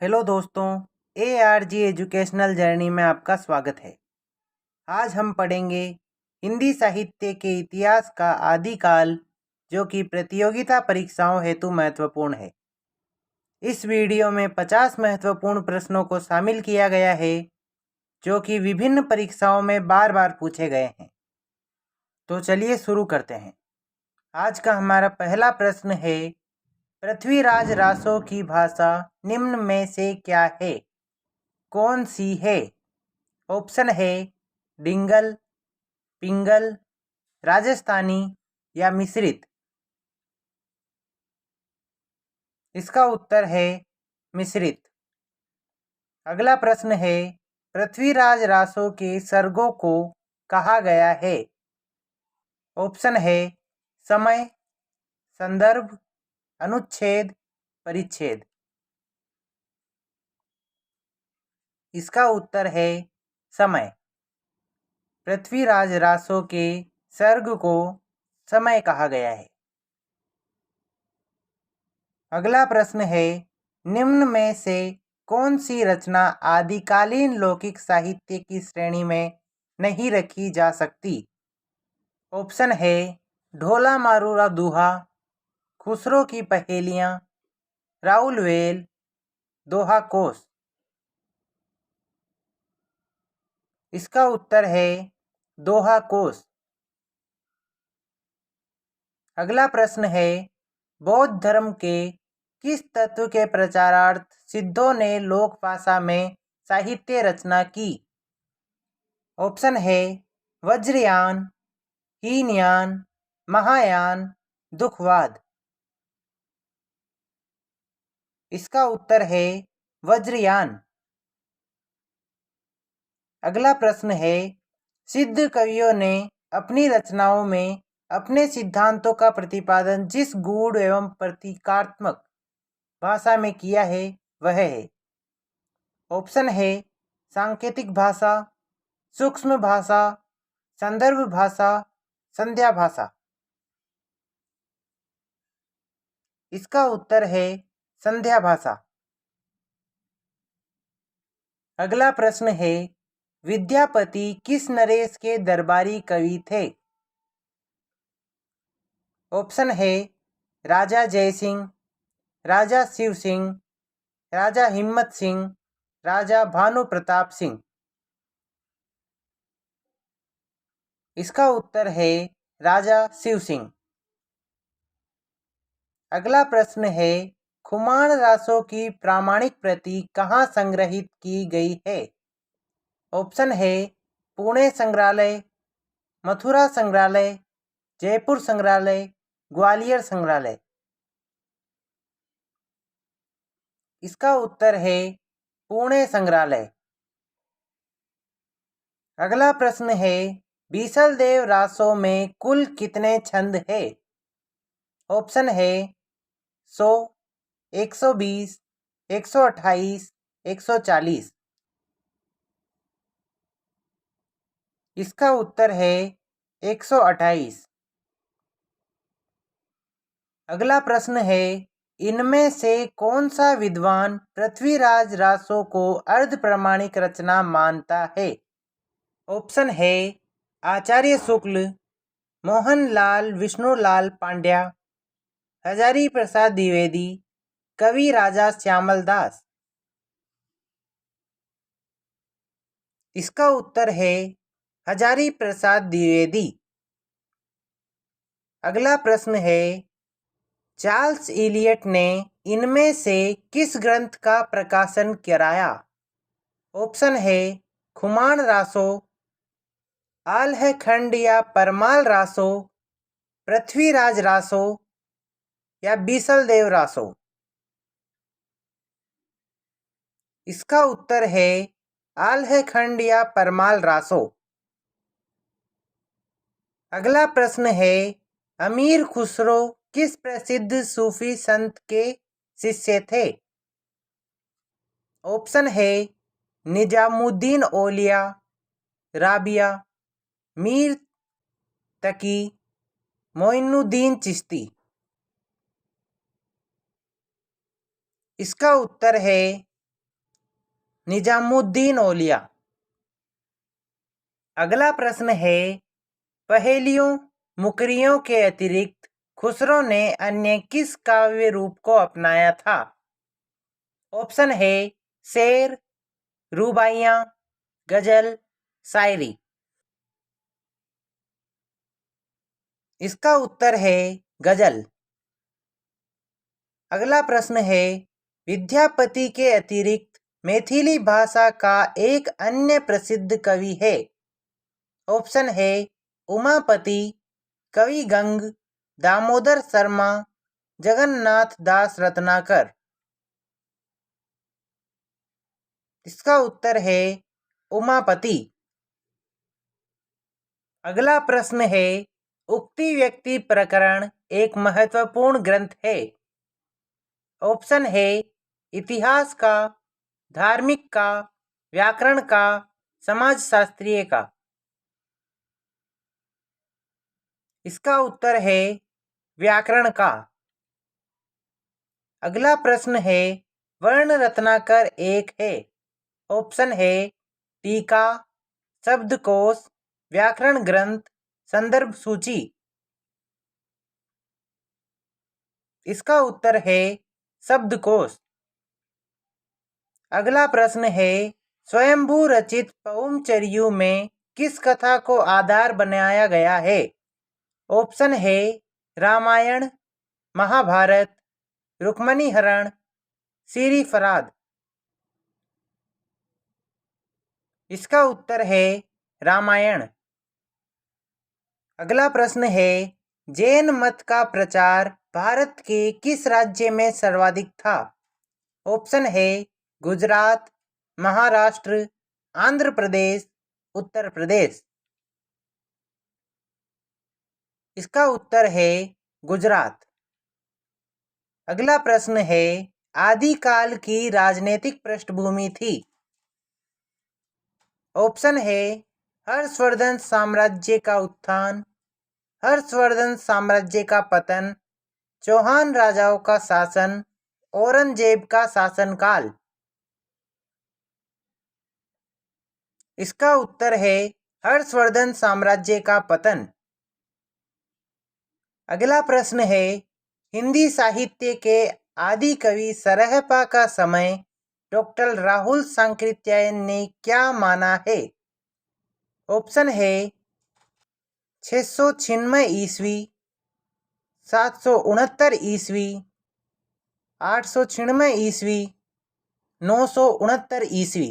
Hello दोस्तों, ARG educational journey में आपका स्वागत है। आज हम पढ़ेंगे हिंदी साहित्य के इतिहास का आदिकाल, जो कि प्रतियोगिता परीक्षाओं हेतु महत्वपूर्ण है। इस वीडियो में 50 महत्वपूर्ण प्रश्नों को शामिल किया गया है, जो कि विभिन्न परीक्षाओं में बार बार पूछे गए हैं। तो चलिए शुरू करते हैं। आज का हमारा पहला प्रश्न है, पृथ्वीराज रासो की भाषा निम्न में से क्या है? कौन सी है? ऑप्शन है डिंगल, पिंगल, राजस्थानी या मिश्रित। इसका उत्तर है मिश्रित। अगला प्रश्न है, पृथ्वीराज रासो के सर्गों को कहा गया है? ऑप्शन है समय, संदर्भ, अनुच्छेद, परिच्छेद। इसका उत्तर है समय। पृथ्वीराज रासो के सर्ग को समय कहा गया है। अगला प्रश्न है, निम्न में से कौन सी रचना आदिकालीन लौकिक साहित्य की श्रेणी में नहीं रखी जा सकती? ऑप्शन है ढोला मारूरा दूहा, खुसरो की पहेलियाँ, राउल वेल, दोहा कोस। इसका उत्तर है दोहा कोस। अगला प्रश्न है, बौद्ध धर्म के किस तत्व के प्रचारार्थ सिद्धों ने लोक भाषा में साहित्य रचना की? ऑप्शन है वज्रयान, हीनयान, महायान, दुखवाद। इसका उत्तर है वज्रयान। अगला प्रश्न है, सिद्ध कवियों ने अपनी रचनाओं में अपने सिद्धांतों का प्रतिपादन जिस गूढ़ एवं प्रतीकात्मक भाषा में किया है वह है? ऑप्शन है सांकेतिक भाषा, सूक्ष्म भाषा, संदर्भ भाषा, संध्या भाषा। इसका उत्तर है संध्या भाषा। अगला प्रश्न है, विद्यापति किस नरेश के दरबारी कवि थे? ऑप्शन है राजा जयसिंह, राजा शिव सिंह, राजा हिम्मत सिंह, राजा भानु प्रताप सिंह। इसका उत्तर है राजा शिव सिंह। अगला प्रश्न है, खुमान रासो की प्रामाणिक प्रति कहाँ संग्रहित की गई है? ऑप्शन है पुणे संग्रहालय, मथुरा संग्रहालय, जयपुर संग्रहालय, ग्वालियर संग्रहालय। इसका उत्तर है पुणे संग्रहालय। अगला प्रश्न है, बीसल देव रासो में कुल कितने छंद है? ऑप्शन है 100, 120, 128, 140। इसका उत्तर है 128। अगला प्रश्न है, इनमें से कौन सा विद्वान पृथ्वीराज रासो को अर्ध प्रमाणिक रचना मानता है? ऑप्शन है आचार्य शुक्ल, मोहनलाल विष्णुलाल पांड्या, हजारी प्रसाद द्विवेदी, कवि राजा श्यामल दास। इसका उत्तर है हजारी प्रसाद द्विवेदी। अगला प्रश्न है, चार्ल्स इलियट ने इनमें से किस ग्रंथ का प्रकाशन कराया? ऑप्शन है खुमान रासो, आल्ह खंड या परमाल रासो, पृथ्वीराज रासो या बीसल देव रासो। इसका उत्तर है आल्ह खंड या परमाल रासो। अगला प्रश्न है, अमीर खुसरो किस प्रसिद्ध सूफी संत के शिष्य थे? ऑप्शन है निजामुद्दीन औलिया, राबिया, मीर तकी, मोइनुद्दीन चिश्ती। इसका उत्तर है निजामुद्दीन औलिया। अगला प्रश्न है, पहेलियों मुकरियों के अतिरिक्त खुसरो ने अन्य किस काव्य रूप को अपनाया था? ऑप्शन है शेर, रूबाइयाँ, गजल, शायरी। इसका उत्तर है गजल। अगला प्रश्न है, विद्यापति के अतिरिक्त मैथिली भाषा का एक अन्य प्रसिद्ध कवि है। ऑप्शन है उमापति, कवि गंग, दामोदर शर्मा, जगन्नाथ दास रत्नाकर। इसका उत्तर है उमापति। अगला प्रश्न है, उक्ति व्यक्ति प्रकरण एक महत्वपूर्ण ग्रंथ है। ऑप्शन है इतिहास का, धार्मिक का, व्याकरण का, समाजशास्त्रीय का। इसका उत्तर है व्याकरण का। अगला प्रश्न है, वर्ण रत्नाकर एक है। ऑप्शन है टीका, शब्दकोश, व्याकरण ग्रंथ, संदर्भ सूची। इसका उत्तर है शब्दकोश। अगला प्रश्न है, स्वयंभू रचित पउमचरियु में किस कथा को आधार बनाया गया है? ऑप्शन है रामायण, महाभारत, रुक्मणी हरण, सीरी फराद। इसका उत्तर है रामायण। अगला प्रश्न है, जैन मत का प्रचार भारत के किस राज्य में सर्वाधिक था? ऑप्शन है गुजरात, महाराष्ट्र, आंध्र प्रदेश, उत्तर प्रदेश। इसका उत्तर है गुजरात। अगला प्रश्न है, आदिकाल की राजनीतिक पृष्ठभूमि थी। ऑप्शन है हर्षवर्धन साम्राज्य का उत्थान, हर्षवर्धन साम्राज्य का पतन, चौहान राजाओं का शासन, औरंगजेब का शासनकाल। इसका उत्तर है हर्षवर्धन साम्राज्य का पतन। अगला प्रश्न है, हिंदी साहित्य के आदि कवि सरहपा का समय डॉक्टर राहुल सांकृत्यायन ने क्या माना है? ऑप्शन है 696 ईस्वी, 769 ईस्वी, 896 ईस्वी, 969 ईस्वी।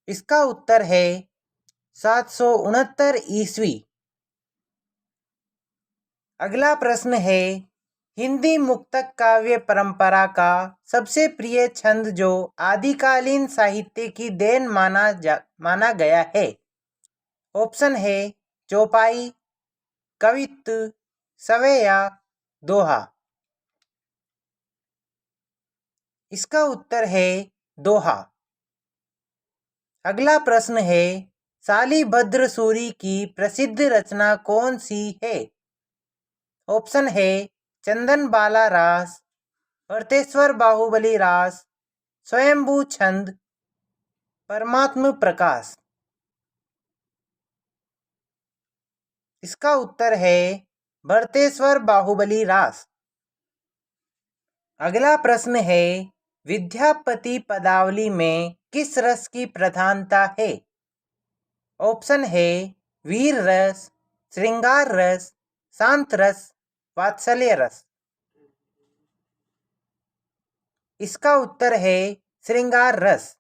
इसका उत्तर है 769 ईस्वी। अगला प्रश्न है, हिंदी मुक्तक काव्य परंपरा का सबसे प्रिय छंद जो आदिकालीन साहित्य की देन माना गया है। ऑप्शन है चौपाई, कवित्त, सवेया, दोहा। इसका उत्तर है दोहा। अगला प्रश्न है, शालिभद्र सूरी की प्रसिद्ध रचना कौन सी है? ऑप्शन है चंदन बाला रास, भरतेश्वर बाहुबली रास, स्वयंभू छंद, परमात्म प्रकाश। इसका उत्तर है भरतेश्वर बाहुबली रास। अगला प्रश्न है, विद्यापति पदावली में किस रस की प्रधानता है? ऑप्शन है वीर रस, श्रृंगार रस, शांत रस, वात्सल्य रस। इसका उत्तर है श्रृंगार रस।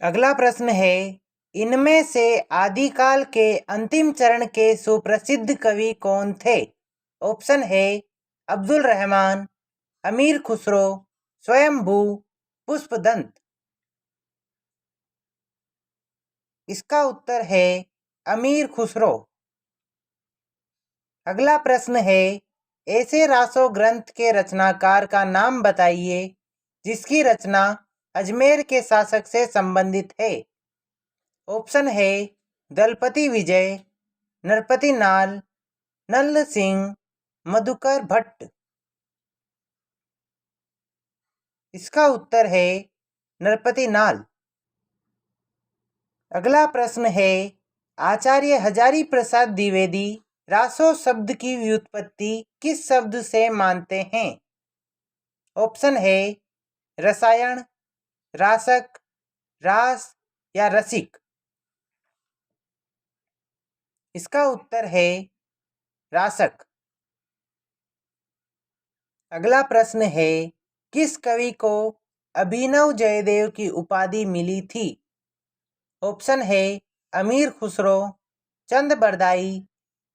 अगला प्रश्न है, इनमें से आदिकाल के अंतिम चरण के सुप्रसिद्ध कवि कौन थे? ऑप्शन है अब्दुल रहमान, अमीर खुसरो, स्वयंभू, पुष्पदंत। इसका उत्तर है अमीर खुसरो। अगला प्रश्न है, ऐसे रासो ग्रंथ के रचनाकार का नाम बताइए जिसकी रचना अजमेर के शासक से संबंधित है। ऑप्शन है दलपति विजय, नरपति नाल, नल्ल सिंह, मधुकर भट्ट। इसका उत्तर है नरपति नाल। अगला प्रश्न है, आचार्य हजारी प्रसाद द्विवेदी रासो शब्द की व्युत्पत्ति किस शब्द से मानते हैं? ऑप्शन है रसायन, रासक, रास या रसिक। इसका उत्तर है रासक। अगला प्रश्न है, किस कवि को अभिनव जयदेव की उपाधि मिली थी? ऑप्शन है अमीर खुसरो, चंद बरदाई,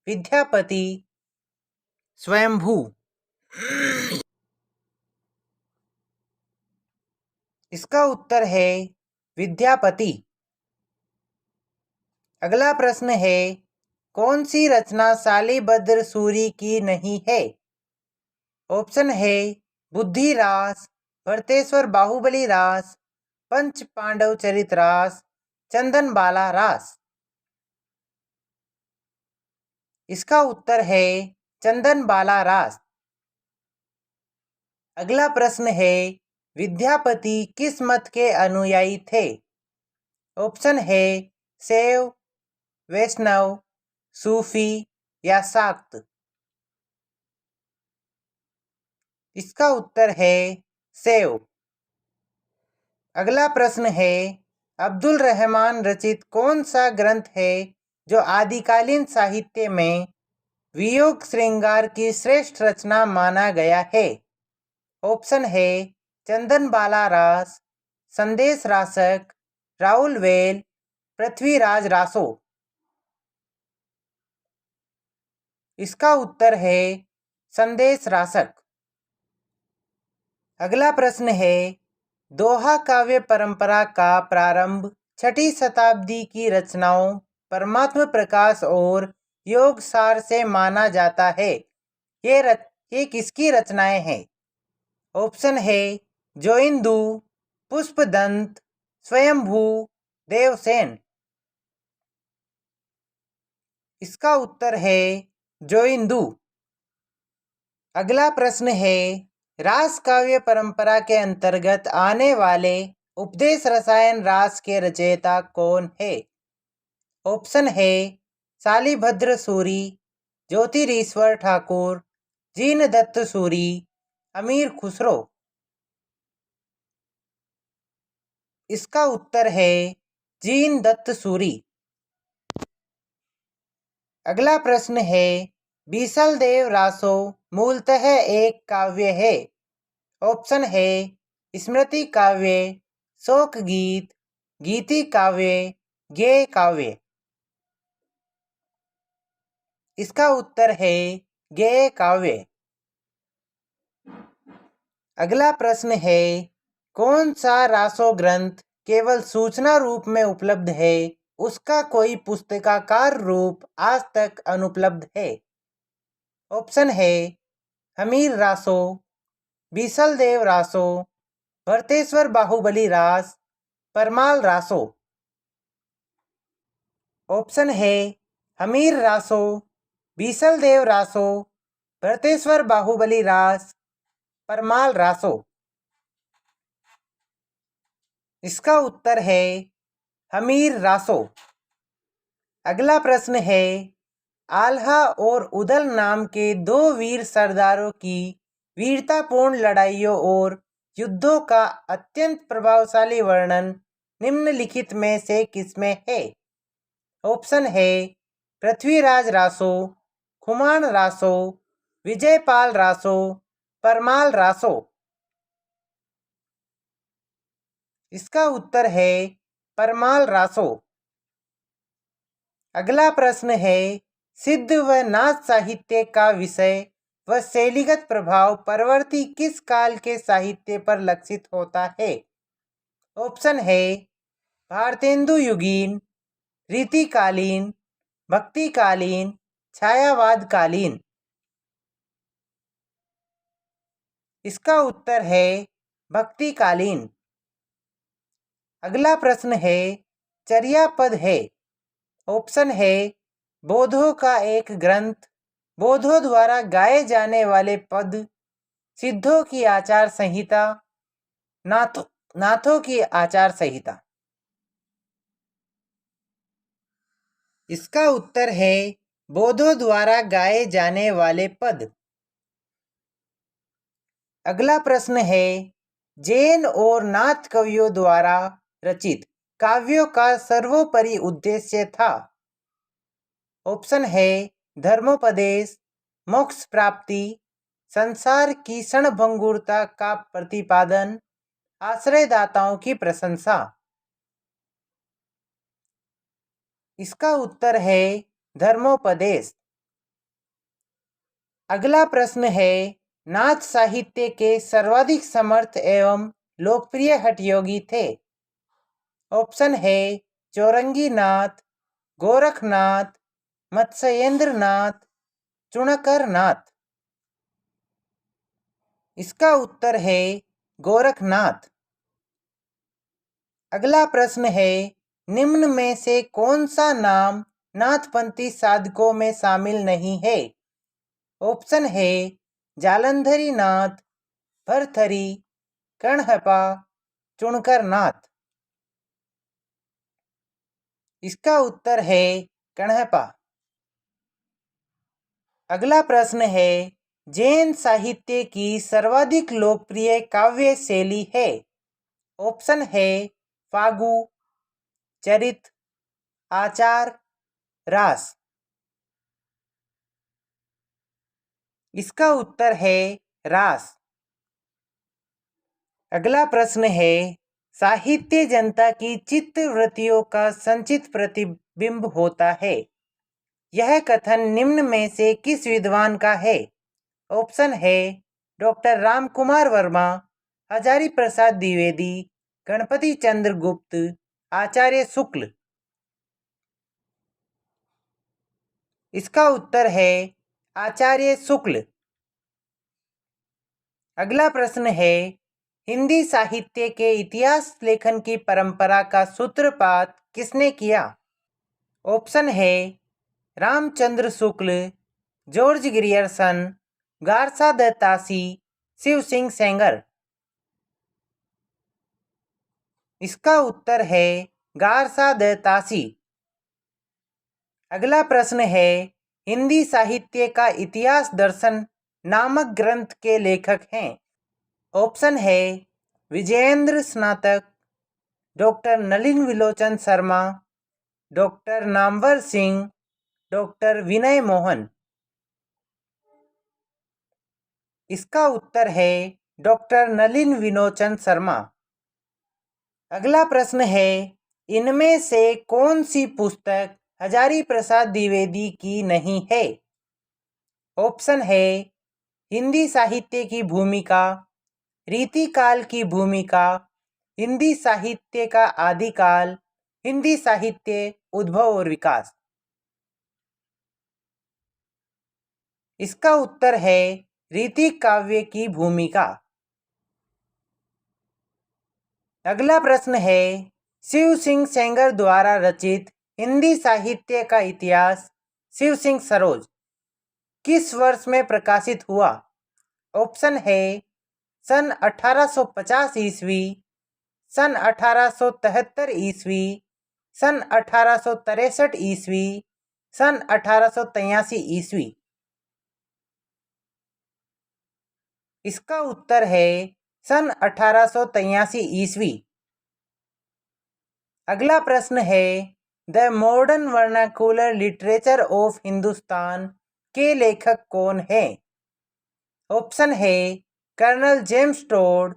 विद्यापति, स्वयंभू। इसका उत्तर है विद्यापति। अगला प्रश्न है, कौन सी रचना शालिभद्र सूरी की नहीं है? ऑप्शन है बुद्धि रास, भरतेश्वर बाहुबली रास, पंच पांडव चरित रास, चंदन बाला रास। इसका उत्तर है चंदन बाला रास। अगला प्रश्न है, विद्यापति किस मत के अनुयायी थे? ऑप्शन है शैव, वैष्णव, सूफी या शाक्त। इसका उत्तर है शैव। अगला प्रश्न है, अब्दुल रहमान रचित कौन सा ग्रंथ है जो आदिकालीन साहित्य में वियोग श्रृंगार की श्रेष्ठ रचना माना गया है? ऑप्शन है चंदन बाला रास, संदेश रासक, राहुल वेल, पृथ्वीराज रासो। इसका उत्तर है संदेश रासक। अगला प्रश्न है, दोहा काव्य परंपरा का प्रारंभ 6ठी शताब्दी की रचनाओं परमात्म प्रकाश और योगसार से माना जाता है। ये किसकी रचनाएं हैं? ऑप्शन है जोइंदू, पुष्पदंत, स्वयंभू, देवसेन। इसका उत्तर है जोइंदू। अगला प्रश्न है, रास काव्य परंपरा के अंतर्गत आने वाले उपदेश रसायन रास के रचयिता कौन है? ऑप्शन है शालिभद्र सूरी, ज्योतिरीश्वर ठाकुर, जीनदत्त सूरी, अमीर खुसरो। इसका उत्तर है जीनदत्त सूरी। अगला प्रश्न है, बीसलदेव रासो मूलतः एक काव्य है। ऑप्शन है स्मृति काव्य, शोक गीत, गीति काव्य, गेय काव्य। इसका उत्तर है गेय काव्य। अगला प्रश्न है, कौन सा रासो ग्रंथ केवल सूचना रूप में उपलब्ध है, उसका कोई पुस्तकाकार रूप आज तक अनुपलब्ध है? ऑप्शन है हमीर रासो, बीसलदेव रासो, भरतेश्वर बाहुबली रास, परमाल रासो। ऑप्शन है हमीर रासो, बीसलदेव रासो, भरतेश्वर बाहुबली रास, परमाल रासो। इसका उत्तर है हमीर रासो। अगला प्रश्न है, आल्हा और उदल नाम के दो वीर सरदारों की वीरतापूर्ण लड़ाइयों और युद्धों का अत्यंत प्रभावशाली वर्णन निम्नलिखित में से किसमें है? ऑप्शन है पृथ्वीराज रासो, खुमान रासो, विजयपाल रासो, परमाल रासो। इसका उत्तर है परमाल रासो। अगला प्रश्न है, सिद्ध व नाथ साहित्य का विषय व शैलीगत प्रभाव परवर्ती किस काल के साहित्य पर लक्षित होता है? ऑप्शन है भारतेंदु युगीन, रीतिकालीन, भक्तिकालीन, छायावादकालीन। इसका उत्तर है भक्तिकालीन। अगला प्रश्न है, चर्यापद है। ऑप्शन है बोधों का एक ग्रंथ, बोधों द्वारा गाए जाने वाले पद, सिद्धों की आचार संहिता, नाथों की आचार संहिता। इसका उत्तर है बौद्धों द्वारा गाए जाने वाले पद। अगला प्रश्न है जैन और नाथ कवियों द्वारा रचित काव्यों का सर्वोपरि उद्देश्य था। ऑप्शन है धर्मोपदेश, मोक्ष प्राप्ति, संसार की क्षणभंगुरता का प्रतिपादन, आश्रयदाताओं की प्रशंसा। इसका उत्तर है धर्मोपदेश। अगला प्रश्न है नाथ साहित्य के सर्वाधिक समर्थ एवं लोकप्रिय हठयोगी थे। ऑप्शन है चौरंगी नाथ, गोरखनाथ, मत्स्येंद्र नाथ, चुणकर नाथ। इसका उत्तर है गोरखनाथ। अगला प्रश्न है निम्न में से कौन सा नाम नाथपंथी साधकों में शामिल नहीं है। ऑप्शन है जालंधरी नाथ, भरथरी, कणहपा, चुणकर नाथ। इसका उत्तर है कणहपा। अगला प्रश्न है जैन साहित्य की सर्वाधिक लोकप्रिय काव्य शैली है। ऑप्शन है फागु, चरित, आचार, रास। इसका उत्तर है रास। अगला प्रश्न है साहित्य जनता की चित्त वृत्तियों का संचित प्रतिबिंब होता है। यह कथन निम्न में से किस विद्वान का है। ऑप्शन है डॉक्टर रामकुमार वर्मा, हजारी प्रसाद द्विवेदी, गणपति चंद्र गुप्त, आचार्य शुक्ल। इसका उत्तर है आचार्य शुक्ल। अगला प्रश्न है हिंदी साहित्य के इतिहास लेखन की परंपरा का सूत्रपात किसने किया। ऑप्शन है Ramchandra Shukla, George Grierson, Garcin de Tassy, Shiv Singh Sengar. इसका उत्तर है गारसा दत्तासी। अगला प्रश्न है हिंदी साहित्य का इतिहास दर्शन नामक ग्रंथ के लेखक हैं। ऑप्शन है विजयेंद्र स्नातक, doctor Nalin विलोचन Sharma, doctor Namvar Singh, doctor विनय मोहन। इसका उत्तर है डॉक्टर नलिन विलोचन शर्मा। अगला प्रश्न है इनमें से कौन सी पुस्तक हजारी प्रसाद द्विवेदी की नहीं है। ऑप्शन है हिंदी साहित्य की भूमिका, रीतिकाल की भूमिका, हिंदी साहित्य का आदिकाल, हिंदी साहित्य उद्भव और विकास। इसका उत्तर है रीति काव्य की भूमिका। अगला प्रश्न है शिव सिंह सेंगर द्वारा रचित हिंदी साहित्य का इतिहास शिव सिंह सरोज किस वर्ष में प्रकाशित हुआ। ऑप्शन है सन 1850 ईस्वी, सन 1873 ईस्वी, सन 1863 ईस्वी, सन 1883 ईस्वी। इसका उत्तर है सन 1883 ईस्वी। अगला प्रश्न है the modern vernacular literature of Hindustan के लेखक कौन है। ऑप्शन है colonel James Tod,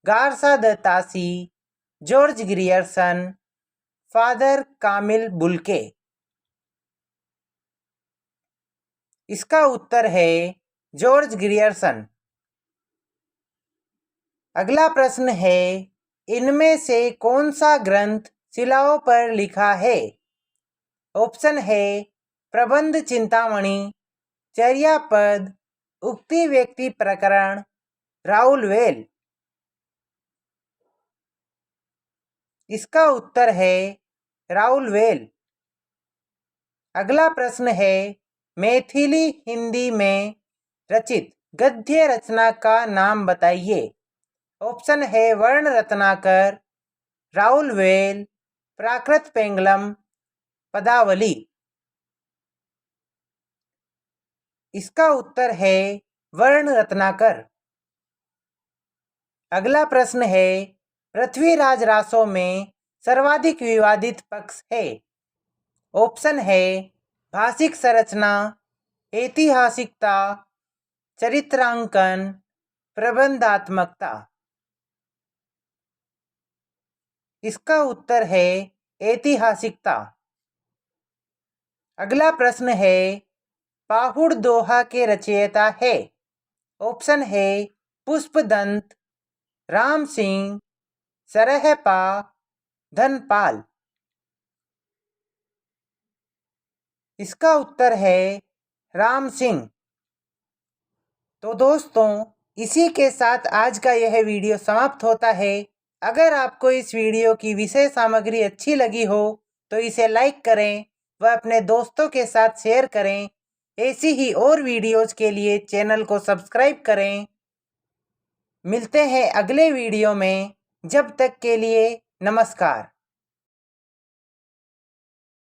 Garcin de Tassy, George Grierson, father Camille Bulcke. इसका उत्तर है जॉर्ज ग्रियर्सन। अगला प्रश्न है इनमें से कौन सा ग्रंथ शिलाओं पर लिखा है। ऑप्शन है प्रबंध चिंतामणि, चर्यापद, उक्ति व्यक्ति प्रकरण, राउल वेल। इसका उत्तर है राउल वेल। अगला प्रश्न है मैथिली हिंदी में रचित गद्य रचना का नाम बताइए। ऑप्शन है वर्ण रत्नाकर, राहुल वेल, प्राकृत पेंगलम, पदावली। इसका उत्तर है वर्ण रत्नाकर। अगला प्रश्न है पृथ्वीराज रासो में सर्वाधिक विवादित पक्ष है। ऑप्शन है भाषिक संरचना, ऐतिहासिकता, चरित्रांकन, प्रबंधात्मकता। इसका उत्तर है ऐतिहासिकता। अगला प्रश्न है पाहुड़ दोहा के रचयिता है। ऑप्शन है पुष्पदंत, राम सिंह, सरहपा, धनपाल। इसका उत्तर है राम सिंह। तो दोस्तों, इसी के साथ आज का यह वीडियो समाप्त होता है। अगर आपको इस वीडियो की विषय सामग्री अच्छी लगी हो तो इसे लाइक करें व अपने दोस्तों के साथ शेयर करें। ऐसी ही और वीडियोज के लिए चैनल को सब्सक्राइब करें। मिलते हैं अगले वीडियो में। जब तक के लिए नमस्कार।